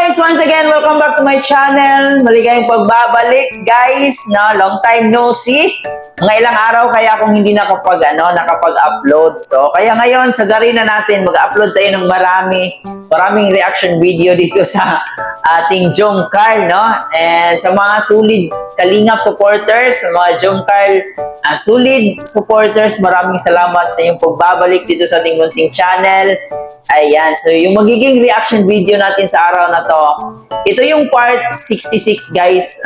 guys! Once again, welcome back to my channel. Maligayang pagbabalik, guys. No, long time no see. Mga ilang araw kaya akong hindi nakapag-upload. So, kaya ngayon, sagarin na natin, mag-upload tayo ng maraming reaction video dito sa ating Jomcar, no? And sa mga solid Kalingap supporters, sa mga Jomcar solid supporters, maraming salamat sa iyong pagbabalik dito sa ating munting channel. Ayan, so yung magiging reaction video natin sa araw na to, ito yung part 66, guys.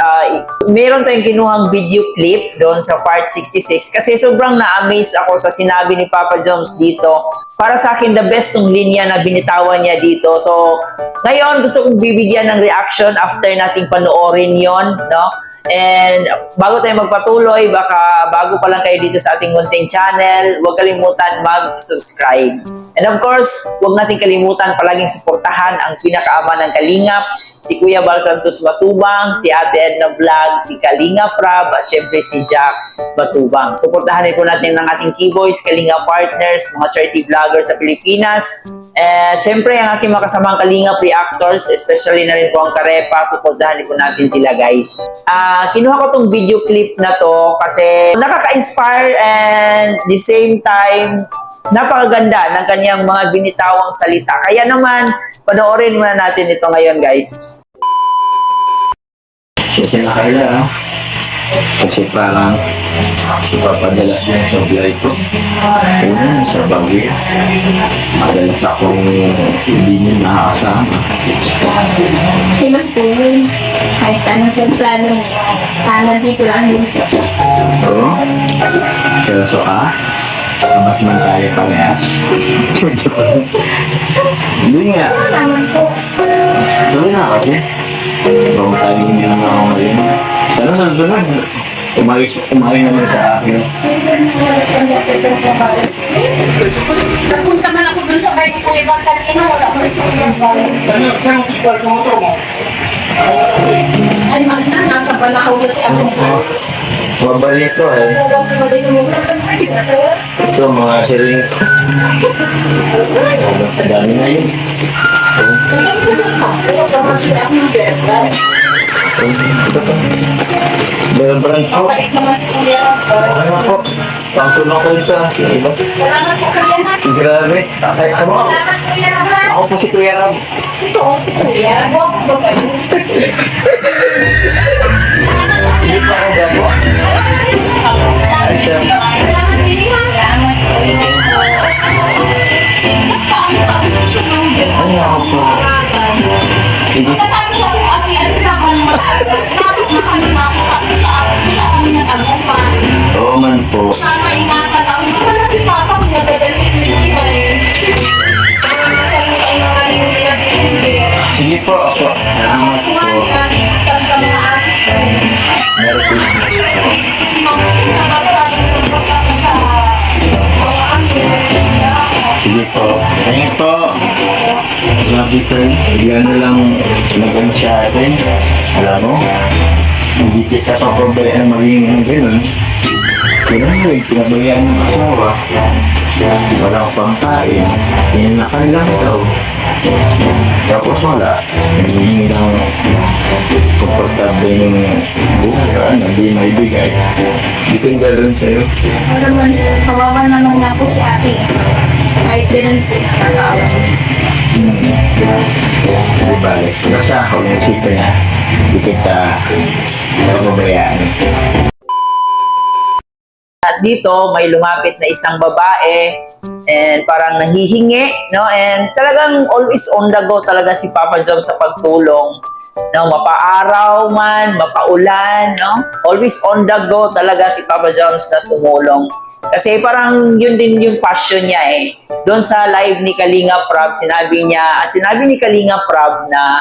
Meron tayong kinuhang video clip doon sa part 66 kasi sobrang na-amaze ako sa sinabi ni Papa Joms dito. Para sa akin, the best tong linya na binitawan niya dito. So, ngayon gusto kong bibigyan ng reaction after nating panoorin yon, no? And bago tayo magpatuloy, baka bago pa lang kayo dito sa ating munting channel, huwag kalimutan mag-subscribe. And of course, huwag natin kalimutan palaging suportahan ang pinakaama ng Kalingap, si Kuya Bal Santos Matubang, si Ate Edna Vlog, si Kalingap Rab, at syempre si Jack Matubang. Suportahan po natin ng ating Keyboys, Kalingap partners, mga charity vloggers sa Pilipinas. At syempre ang aking makasamang Kalingap reactors, especially na rin po ang Karepa, suportahan po natin sila, guys. Kinuha ko tong video clip na to kasi nakaka-inspire and the same time napakaganda ng kanyang mga binitawang salita. Kaya naman, panoorin muna natin ito ngayon, guys. Kasi na kayo na, kasi parang ipapadala siya sa buhay ko. Una, sa bagay. Madalas akong hindi niya nakakasama. Sila po yun. Kahit anong sa plano, sana dito lang dito. Oo? Seryoso ka? Mas man tayo parehas. Hindi nga. Naman po. Sorry na kasi. Wrong timing niya naman ako ngayon. Sana sa sunod, umari naman sa akin. Napunta man ako dun sa bahay ko ibang kanina, wala mo rin po yung bahay. Saan ang kipal ko motor mo? Ay, magna, nasa bala ko kasi ako. Mabalik ko eh. Ito mga siling. Dami na yun. Beran-beran po. Ano po? Pangtulong ko ito. Iba. Salamat sa kuya na. Grabe. Ay, ano? Salamat kuya na. Ako po si Kuya Ram. Ito ako si kuya. Huwag ko ba kayo? Hindi pa ako gago. Ay, siya. Salamat kuya. Salamat kuya. Ano ako po? Sige. Katapos ako ako yan sila ko ng tapos na kami makakapit sa ako sila kami nag-agupan. Oo man po. Sana ingatan ako. Wala si Papa kung nagdagal si Christy eh. Sige po ako. Salamat po. Merry Christmas. Sige po. Thank po. Love you, friend. Bigla na lang nag-ano sa atin. Alam mo, hindi kita papabayaan maging gano'n. Gano'n mo, pinabayaan ng asawa. Walang pangkain. Inakan lang daw. Tapos wala. Hindi lang komportable yung buhay. Hindi may bigay. Hindi ko yung gano'n sa'yo. Wala man, kawawa naman nga po si ate. Kahit ganun po nakakaawa. Di balik. Basta ako yung sipa niya. Hindi kita papabayaan. At dito, may lumapit na isang babae and parang nahihingi, no? And talagang always on the go talaga si Papa Joms sa pagtulong. No, mapaaraw man, mapaulan, no? Always on the go talaga si Papa Joms na tumulong. Kasi parang yun din yung passion niya eh. Doon sa live ni Kalingap Rab, sinabi ni Kalingap Rab na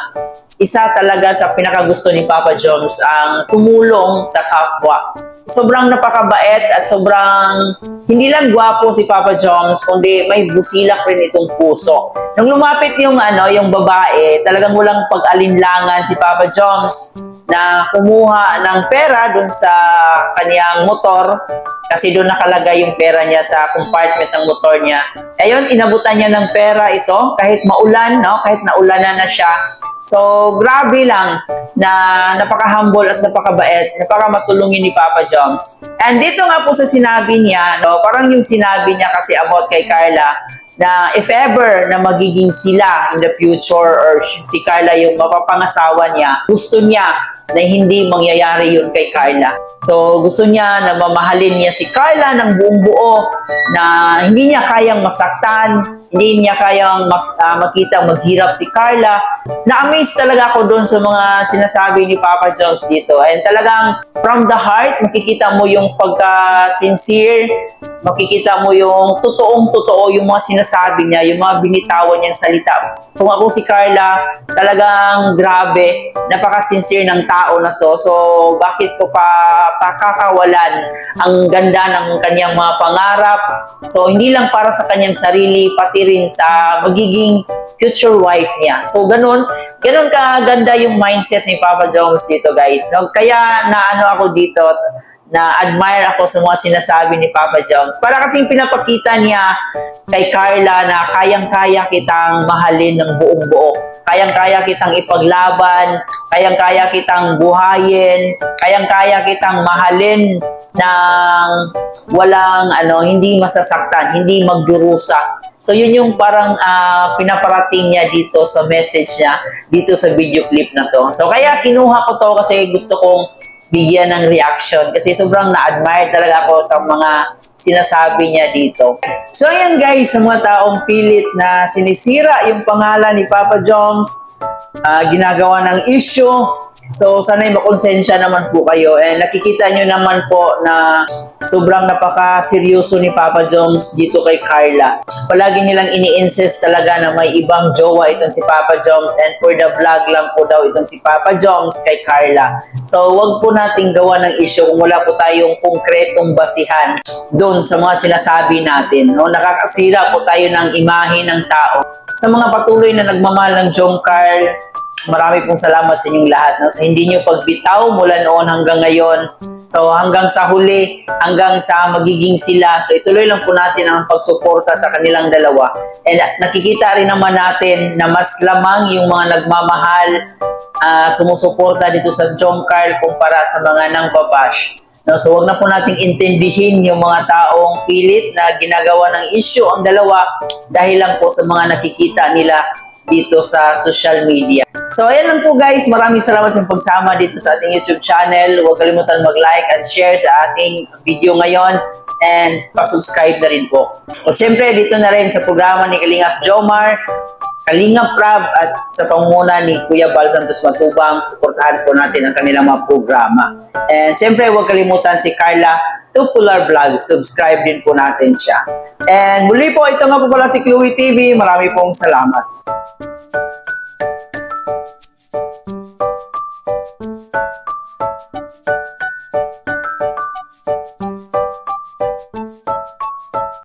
isa talaga sa pinakagusto ni Papa Joms ang tumulong sa kapwa. Sobrang napakabait at sobrang hindi lang gwapo si Papa Joms, kundi may busilak rin itong puso. Nung lumapit yung babae, talagang walang pag-alinlangan si Papa Joms. na kumuha ng pera dun sa kaniyang motor kasi doon nakalagay yung pera niya sa compartment ng motor niya. Ayun, inabutan niya ng pera ito kahit maulan, no? Kahit naulanan na siya. So, grabe lang na napaka-humble at napakabait, napaka-matulungin ni Papa Joms. And dito nga po sa sinabi niya, no, parang yung sinabi niya kasi about kay Carla, na if ever na magiging sila in the future or si Carla yung mapapangasawa niya, gusto niya na hindi mangyayari yun kay Carla. So, gusto niya na mamahalin niya si Carla ng buong buo, na hindi niya kayang masaktan, hindi niya kayang makita maghirap si Carla. Na-amaze talaga ako doon sa mga sinasabi ni Papa Joms dito. And talagang from the heart, makikita mo yung pagka-sincere, makikita mo yung totoong-totoo yung mga sinasabi niya, yung mga binitawan niyang salita. Kung ako si Carla, talagang grabe, napaka-sincere ng tao na to. So, bakit ko pakakawalan ang ganda ng kanyang mga pangarap? So, hindi lang para sa kanyang sarili, pati rin sa magiging future wife niya. So, ganun kaganda yung mindset ni Papa Joms dito, guys. No? Kaya naano ako dito, na-admire ako sa mga sinasabi ni Papa Joms. Para kasing pinapakita niya kay Carla na kayang-kaya kitang mahalin ng buong buo. Kayang-kaya kitang ipaglaban, kayang-kaya kitang buhayin, kayang-kaya kitang mahalin ng walang hindi masasaktan, hindi magdurusa. So yun yung parang pinaparating niya dito sa message niya, dito sa video clip na to. So kaya kinuha ko to kasi gusto kong bigyan ng reaction kasi sobrang na-admire talaga ako sa mga sinasabi niya dito. So ayan guys, sa mga taong pilit na sinisira yung pangalan ni Papa Joms, ginagawa ng issue. So sana'y makonsensya naman po kayo. And nakikita nyo naman po na sobrang napaka-seryoso ni Papa Joms dito kay Carla. Palagi nilang ini-insist talaga na may ibang jowa itong si Papa Joms, and for the vlog lang po daw itong si Papa Joms kay Carla. So wag po nating gawa ng issue kung wala po tayong konkretong basihan doon sa mga sinasabi natin. No? Nakakasira po tayo ng imahe ng tao. Sa mga patuloy na nagmamahal ng Jomcar, marami pong salamat sa inyong lahat. No? Sa hindi nyo pagbitaw mula noon hanggang ngayon. So hanggang sa huli, hanggang sa magiging sila. So ituloy lang po natin ang pagsuporta sa kanilang dalawa. And nakikita rin naman natin na mas lamang yung mga nagmamahal, sumusuporta dito sa Jomcar kumpara sa mga nangbabash. No, so wag na po nating intindihin yung mga taong pilit na ginagawa ng issue ang dalawa dahil lang po sa mga nakikita nila dito sa social media. So ayan lang po guys, maraming salamat sa pagsama dito sa ating YouTube channel. Huwag kalimutan mag-like and share sa ating video ngayon, and pa-subscribe na rin po. At syempre dito na rin sa programa ni Kalingap Jomar, Kalingap Rab, at sa pangunguna ni Kuya Bal Santos Matubang, suportahan po natin ang kanilang mga programa. And syempre huwag kalimutan si Carla Tupular Vlog, subscribe din po natin siya. And muli po, ito nga po pala si Chloe TV. Marami pong salamat.